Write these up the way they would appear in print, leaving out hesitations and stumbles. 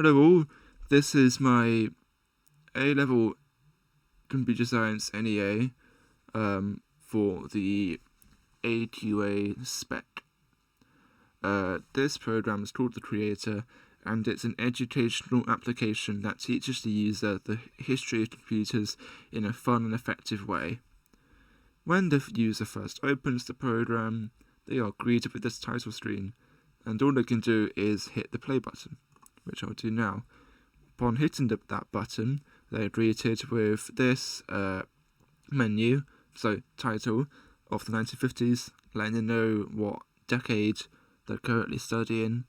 Hello all, this is my A-level Computer Science NEA for the AQA spec. This program is called The Creator, and it's an educational application that teaches the user the history of computers in a fun and effective way. When the user first opens the program, they are greeted with this title screen, and all they can do is hit the play button, which I'll do now. Upon hitting that button, they're greeted with this menu, so title of the 1950s, letting them know what decade they're currently studying,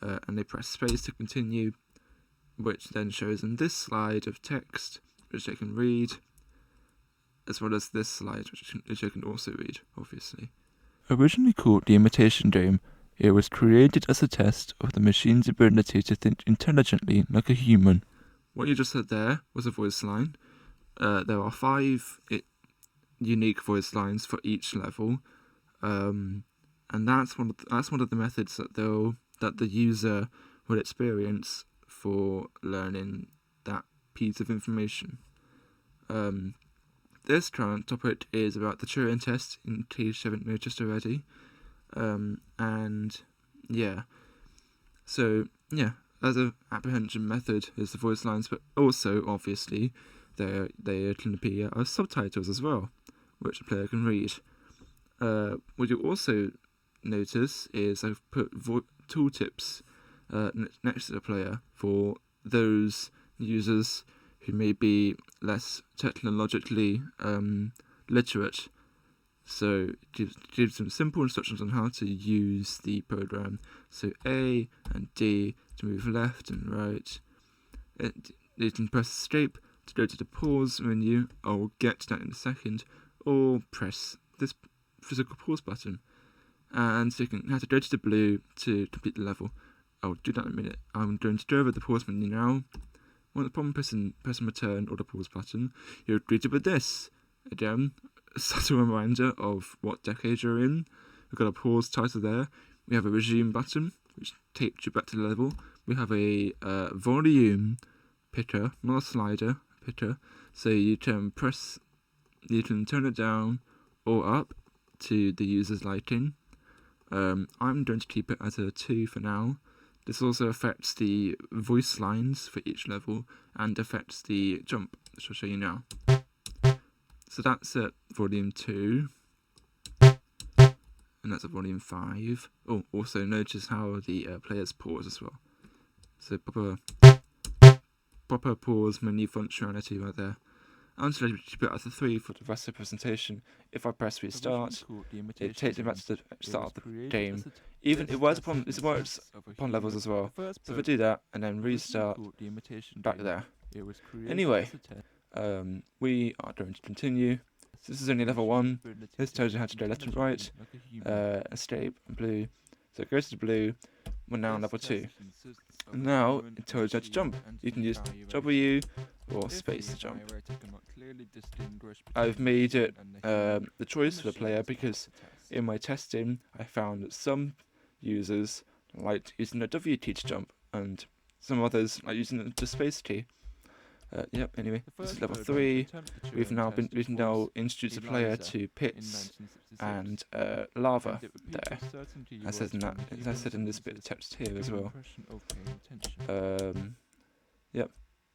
and they press space to continue, which then shows them this slide of text, which they can read, as well as this slide, which they can also read, obviously. Originally called the Imitation Game, it was created as a test of the machine's ability to think intelligently like a human. What you just heard there was a voice line. There are 5 unique voice lines for each level, and that's one of the methods that the user will experience for learning that piece of information. This current topic is about the Turing test, in case you haven't noticed already. As an apprehension method is the voice lines, but also obviously they can appear as subtitles as well, which the player can read. What you'll also notice is I've put tooltips next to the player for those users who may be less technologically literate. So it gives them simple instructions on how to use the program. So A and D to move left and right. You can press escape to go to the pause menu. I'll get to that in a second. Or press this physical pause button. And so you can have to go to the blue to complete the level. I'll do that in a minute. I'm going to go over the pause menu now. Upon pressing return or the pause button, you're greeted with this. Again, a subtle reminder of what decade you're in. We've got a pause title there. We have a resume button, which takes you back to the level. We have a volume picker, not a slider, picker. So you can turn it down or up to the user's liking. I'm going to keep it as a 2 for now. This also affects the voice lines for each level and affects the jump, which I'll show you now. So that's at volume 2, and that's at volume 5. Oh, also notice how the players pause as well. So proper pause menu functionality right there. I'm just going to keep it as a 3 for the rest of the presentation. If I press restart, it takes me back to the start of the game. It works upon levels as well. So if I do that and then restart, back there. Anyway, we are going to continue. So this is only level 1. This tells you how to go left and right, escape, blue. So it goes to blue. We're now on level 2. And now it tells you how to jump. You can use W or space to jump. I've made it the choice for the player because in my testing I found that some users liked using the W key to jump and some others like using the space key. Anyway, this is level 3. We've now introduced the player to pits and lava there, as I said in this bit of text here as well.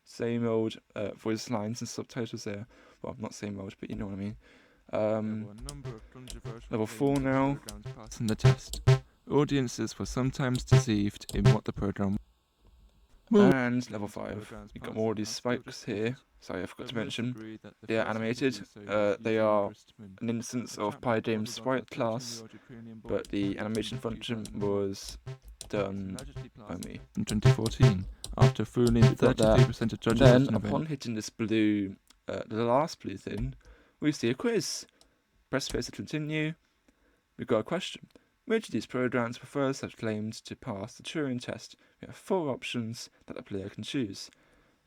Same old voice lines and subtitles there. Well, not same old, but you know what I mean. Level 4 now. In the test, audiences were sometimes deceived in what the program. And level 5, you've got more of these spikes here. Sorry, I forgot to mention. They are animated. They are an instance of PyGame's sprite class, but the animation function was done by me in 2014 after fooling 33% of judges. Then, upon hitting this blue, the last blue thing, we see a quiz. Press space to continue. We've got a question. Which of these programs prefers such claims to pass the Turing test? We have 4 options that the player can choose.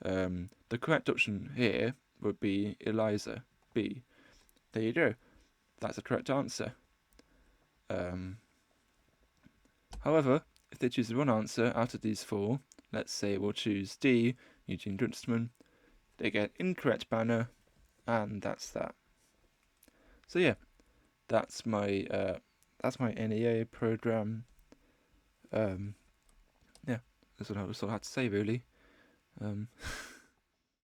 The correct option here would be Eliza, B. There you go. That's the correct answer. However, if they choose the wrong answer out of these 4, let's say we'll choose D, Eugene Dunstman. They get incorrect banner, and that's that. So yeah, that's my NEA program. Yeah, that's what I had to say really.